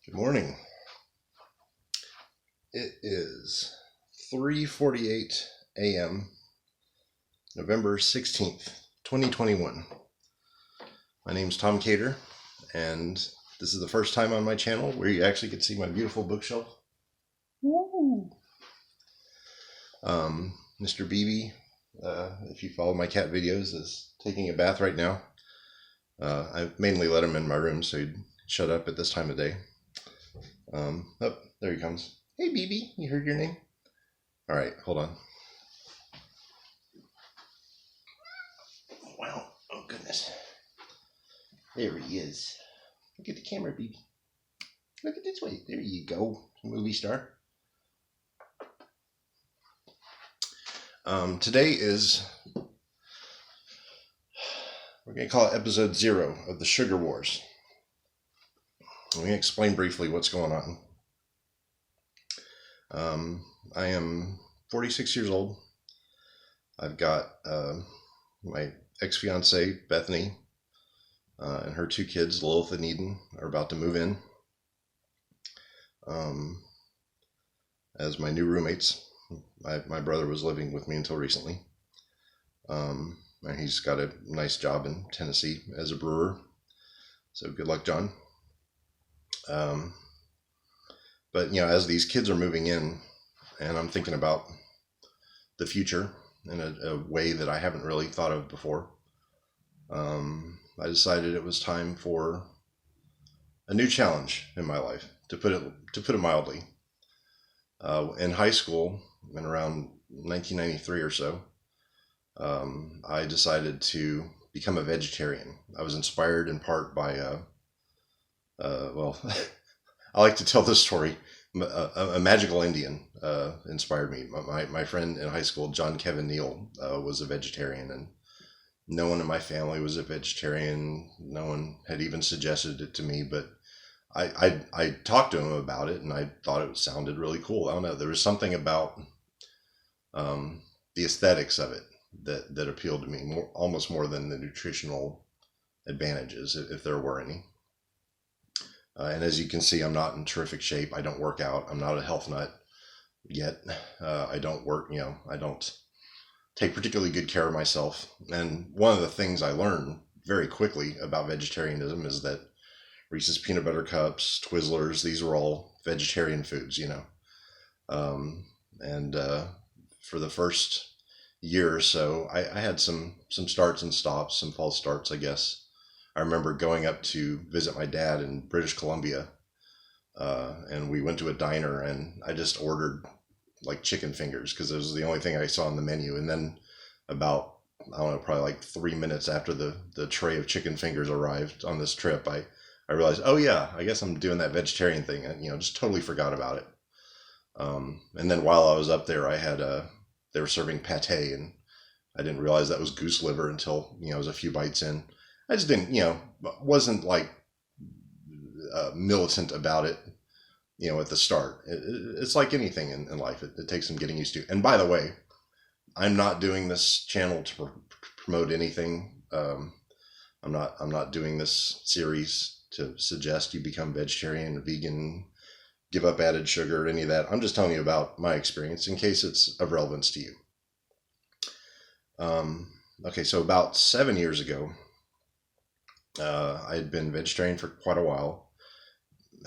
Good morning. It is 3:48 a.m. November 16th, 2021. My name's Tom Cater, and this is the first time on my channel where you actually can see my beautiful bookshelf. Woo! Mr. BB, if you follow my cat videos, is taking a bath right now. I mainly let him in my room so he'd shut up at this time of day. Oh, there he comes. Hey, BB, you heard your name? All right, hold on. Wow, oh goodness. There he is. Look at the camera, BB. Look at this way. There you go, movie star. Today is, we're going to call it episode 0 of the Sugar Wars. Let me explain briefly what's going on. I am 46 years old. I've got my ex-fiancee, Bethany, and her 2 kids, Lilith and Eden, are about to move in as my new roommates. My brother was living with me until recently. And he's got a nice job in Tennessee as a brewer. So good luck, John. But, you know, as these kids are moving in, and I'm thinking about the future in a way that I haven't really thought of before, I decided it was time for a new challenge in my life, to put it mildly. In high school, in around 1993 or so, I decided to become a vegetarian. I was inspired in part by, well, I like to tell this story. A magical Indian inspired me. My friend in high school, John Kevin Neal, was a vegetarian, and no one in my family was a vegetarian. No one had even suggested it to me, but I talked to him about it, and I thought it sounded really cool. I don't know. There was something about the aesthetics of it that appealed to me almost more than the nutritional advantages, if there were any. And as you can see, I'm not in terrific shape. I don't work out. I'm not a health nut yet. I don't work, I don't take particularly good care of myself. And one of the things I learned very quickly about vegetarianism is that Reese's Peanut Butter Cups, Twizzlers, these were all vegetarian foods, for the first year or so, I had some starts and stops, some false starts, I guess. I remember going up to visit my dad in British Columbia, and we went to a diner, and I just ordered like chicken fingers because it was the only thing I saw on the menu. And then about, I don't know, probably like 3 minutes after the tray of chicken fingers arrived on this trip, I realized, oh yeah, I guess I'm doing that vegetarian thing, and just totally forgot about it. And then while I was up there, I had they were serving pate, and I didn't realize that was goose liver until it was a few bites in. I just didn't, wasn't like militant about it, at the start. It's like anything in life. It takes some getting used to. And by the way, I'm not doing this channel to promote anything. I'm not doing this series to suggest you become vegetarian, vegan, give up added sugar, any of that. I'm just telling you about my experience in case it's of relevance to you. Okay, so about 7 years ago, I had been vegetarian for quite a while,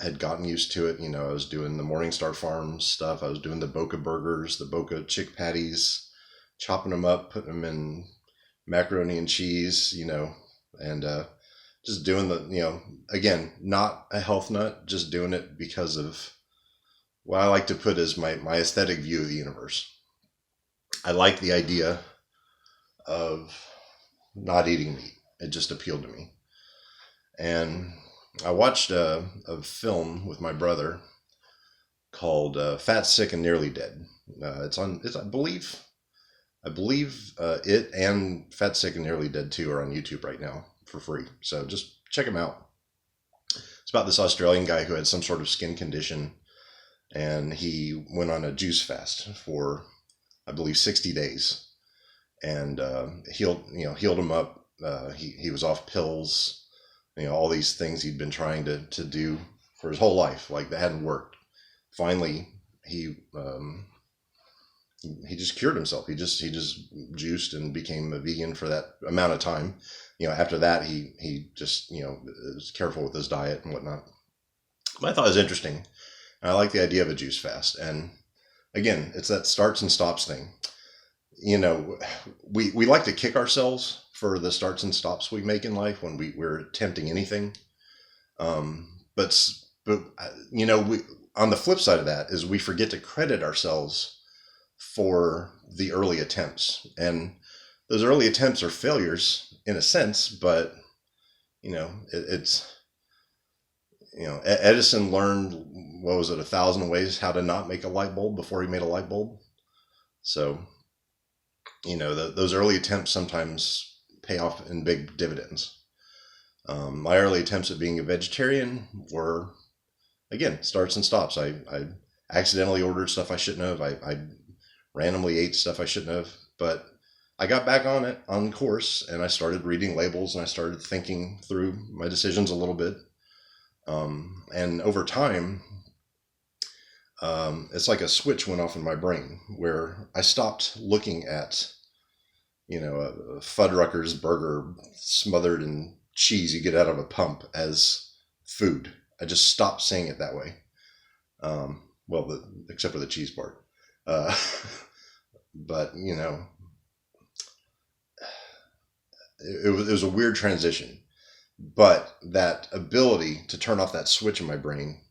had gotten used to it. I was doing the Morningstar Farms stuff. I was doing the Boca burgers, the Boca chick patties, chopping them up, putting them in macaroni and cheese, and just doing the, again, not a health nut, just doing it because of what I like to put as my aesthetic view of the universe. I like the idea of not eating meat. It just appealed to me. And I watched a film with my brother called Fat, Sick, and Nearly Dead. I believe it and Fat, Sick, and Nearly Dead 2 are on YouTube right now for free. So just check them out. It's about this Australian guy who had some sort of skin condition, and he went on a juice fast for, I believe, 60 days, and healed him up. He was off pills, all these things he'd been trying to do for his whole life. Like, that hadn't worked. Finally, he just cured himself. He just juiced and became a vegan for that amount of time. After that, he just was careful with his diet and whatnot. But I thought it was interesting. I like the idea of a juice fast. And again, it's that starts and stops thing. We like to kick ourselves for the starts and stops we make in life when we're attempting anything. But we, on the flip side of that is we forget to credit ourselves for the early attempts. And those early attempts are failures in a sense, but it's Edison learned, what was it, 1,000 ways how to not make a light bulb before he made a light bulb. So those early attempts sometimes pay off in big dividends. My early attempts at being a vegetarian were, again, starts and stops. I accidentally ordered stuff I shouldn't have. I randomly ate stuff I shouldn't have, but I got back on course, and I started reading labels, and I started thinking through my decisions a little bit. And over time, it's like a switch went off in my brain where I stopped looking at, a Fuddruckers burger smothered in cheese you get out of a pump as food. I just stopped seeing it that way. Except for the cheese part. But it was a weird transition. But that ability to turn off that switch in my brain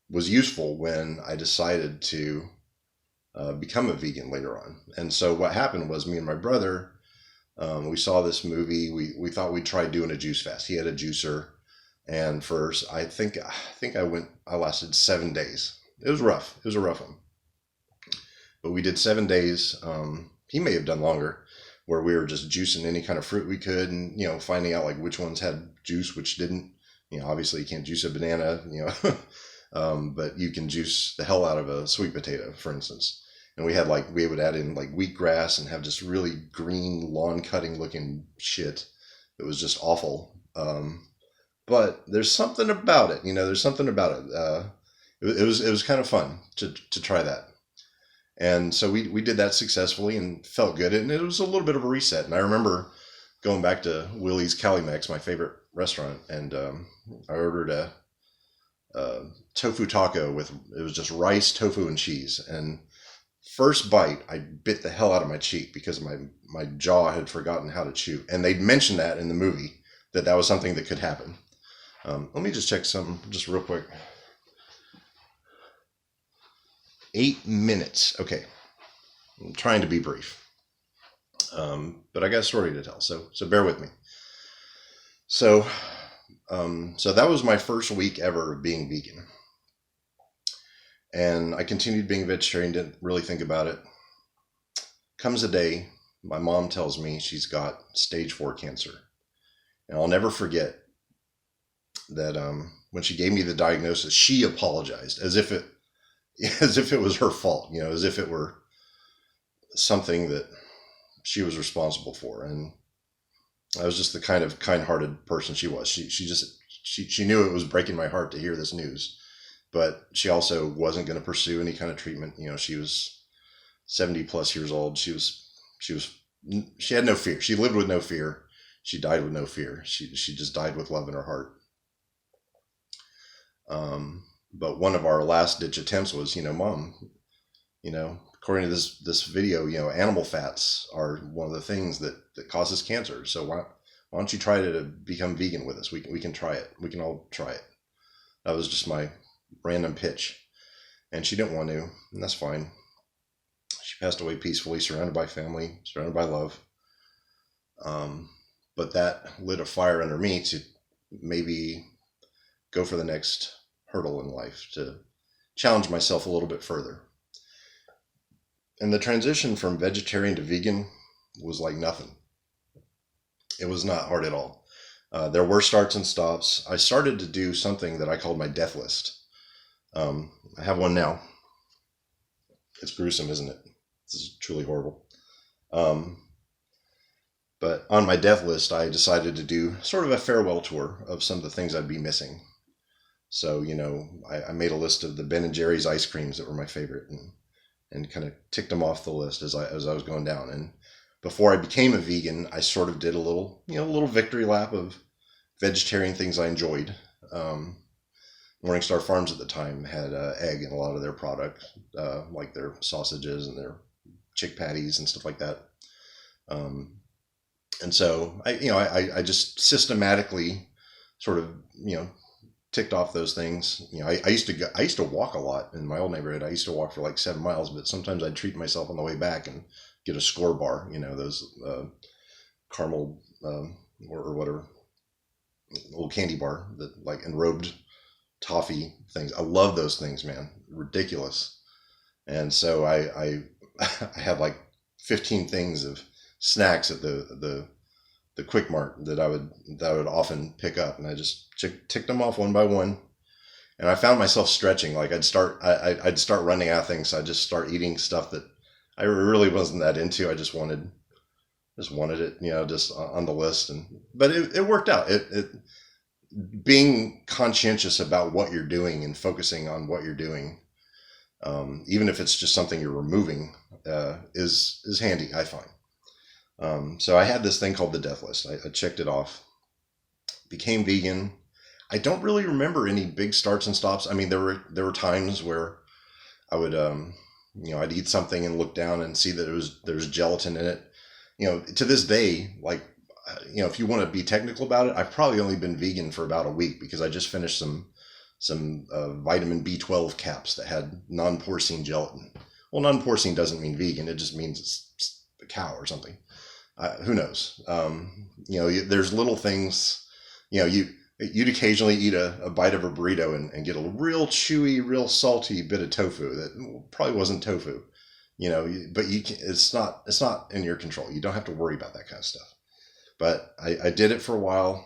was useful when I decided to become a vegan later on. And so what happened was, me and my brother, we saw this movie. We thought we'd try doing a juice fast. He had a juicer, and first I think I lasted 7 days. It was rough. It was a rough one. But we did 7 days. He may have done longer, where we were just juicing any kind of fruit we could, and finding out like which ones had juice, which didn't. Obviously you can't juice a banana, but you can juice the hell out of a sweet potato, for instance. And we would add in like wheatgrass and have just really green lawn cutting looking shit. It was just awful. But there's something about it, there's something about it. It was kind of fun to try that. And so we did that successfully and felt good. And it was a little bit of a reset. And I remember going back to Willie's Cali-Mex, my favorite restaurant, and I ordered a tofu taco it was just rice, tofu, and cheese. And first bite, I bit the hell out of my cheek because my jaw had forgotten how to chew. And they'd mentioned that in the movie, that was something that could happen. Let me just check something just real quick. 8 minutes. Okay. I'm trying to be brief. But I got a story to tell, so bear with me. So that was my first week ever of being vegan. And I continued being vegetarian, didn't really think about it. Comes a day, my mom tells me she's got stage 4 cancer. And I'll never forget that when she gave me the diagnosis, she apologized as if it was her fault, as if it were something that she was responsible for. And I was just the kind of kind-hearted person she was. She knew it was breaking my heart to hear this news, but she also wasn't going to pursue any kind of treatment. She was 70 plus years old. She had no fear. She lived with no fear. She died with no fear. She just died with love in her heart. But one of our last ditch attempts was, Mom, according to this video, animal fats are one of the things that causes cancer. So why don't you try to become vegan with us? We can try it. We can all try it. That was just my random pitch. And she didn't want to, and that's fine. She passed away peacefully, surrounded by family, surrounded by love. But that lit a fire under me to maybe go for the next hurdle in life, to challenge myself a little bit further. And the transition from vegetarian to vegan was like nothing. It was not hard at all. There were starts and stops. I started to do something that I called my death list. I have one now. It's gruesome, isn't it? This is truly horrible. But on my death list, I decided to do sort of a farewell tour of some of the things I'd be missing. So, you know, I made a list of the Ben and Jerry's ice creams that were my favorite, and kind of ticked them off the list as I was going down. And before I became a vegan, I sort of did a little, you know, a little victory lap of vegetarian things I enjoyed. Um, Morningstar Farms at the time had egg in a lot of their products, like their sausages and their chick patties and stuff like that. Um, and so I just systematically sort of, you know, ticked off those things. You know, I used to walk a lot in my old neighborhood. I used to walk for like 7 miles, but sometimes I'd treat myself on the way back and get a score bar. You know, those caramel or whatever little candy bar that like enrobed toffee things. I love those things, man. Ridiculous. And so I had like 15 things of snacks at the Quick Mart that I would often pick up, and I just ticked them off one by one. And I found myself stretching. Like I'd start running out of things. So I'd just start eating stuff that I really wasn't that into. I just wanted it, you know, just on the list. But it worked out. It being conscientious about what you're doing and focusing on what you're doing, even if it's just something you're removing, is handy, I find. So I had this thing called the death list. I checked it off, became vegan. I don't really remember any big starts and stops. I mean, there were times where I would, you know, I'd eat something and look down and see that there was gelatin in it. You know, to this day, like, you know, if you want to be technical about it, I've probably only been vegan for about a week because I just finished some vitamin B12 caps that had non-porcine gelatin. Well, non-porcine doesn't mean vegan; it just means it's a cow or something. Who knows? You know, there's little things. You know, you'd occasionally eat a bite of a burrito and get a real chewy, real salty bit of tofu that probably wasn't tofu. You know, but it's not in your control. You don't have to worry about that kind of stuff. But I did it for a while.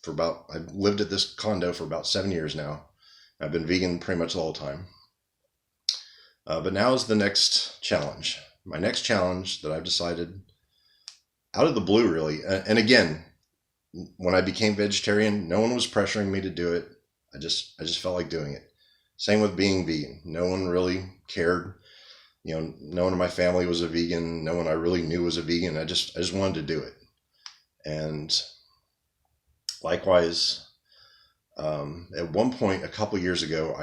I've lived at this condo for about 7 years now. I've been vegan pretty much the whole time. But now is the next challenge. My next challenge that I've decided out of the blue, really. And again, when I became vegetarian, no one was pressuring me to do it. I just felt like doing it. Same with being vegan. No one really cared. You know, no one in my family was a vegan. No one I really knew was a vegan. I just wanted to do it. And likewise, at one point a couple years ago,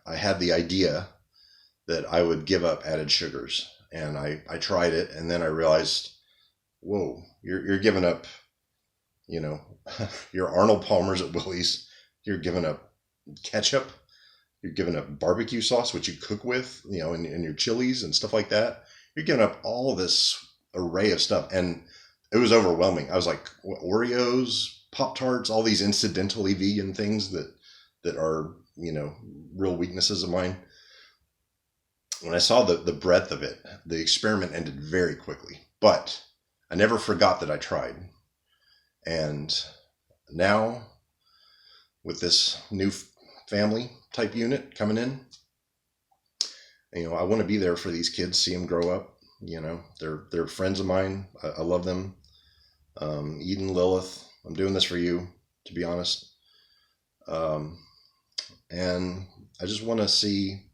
I had the idea that I would give up added sugars, and I tried it, and then I realized, whoa, you're giving up, you know, your Arnold Palmer's at Willie's. You're giving up ketchup. You're giving up barbecue sauce, which you cook with, you know, in your chilies and stuff like that. You're giving up all this array of stuff, and it was overwhelming. I was like, what, Oreos, Pop Tarts, all these incidentally vegan things that are, you know, real weaknesses of mine. When I saw the breadth of it, the experiment ended very quickly. But I never forgot that I tried. And now, with this new family type unit coming in, you know, I want to be there for these kids, see them grow up. You know, they're friends of mine. I love them. Eden, Lilith, I'm doing this for you, to be honest. And I just want to see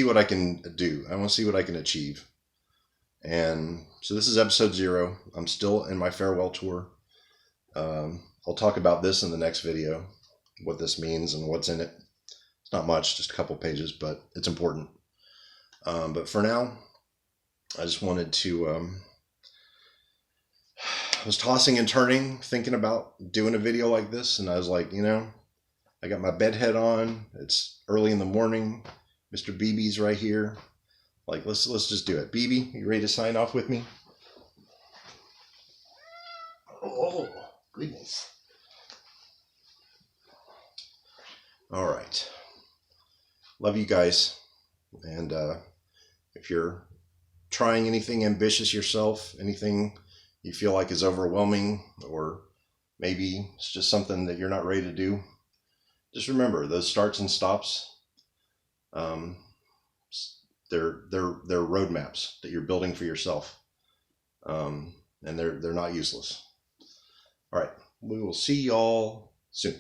what I can do. I want to see what I can achieve. And so this is episode 0. I'm still in my farewell tour. I'll talk about this in the next video, what this means and what's in it. It's not much, just a couple pages, but it's important. But for now, I just wanted to, I was tossing and turning, thinking about doing a video like this, and I was like, you know, I got my bed head on. It's early in the morning. Mr. BB's right here. Like, let's just do it. BB, you ready to sign off with me? Oh, goodness. All right. Love you guys. And if you're trying anything ambitious yourself, anything you feel like is overwhelming, or maybe it's just something that you're not ready to do, just remember those starts and stops. They're roadmaps that you're building for yourself, and they're not useless. All right, we will see y'all soon.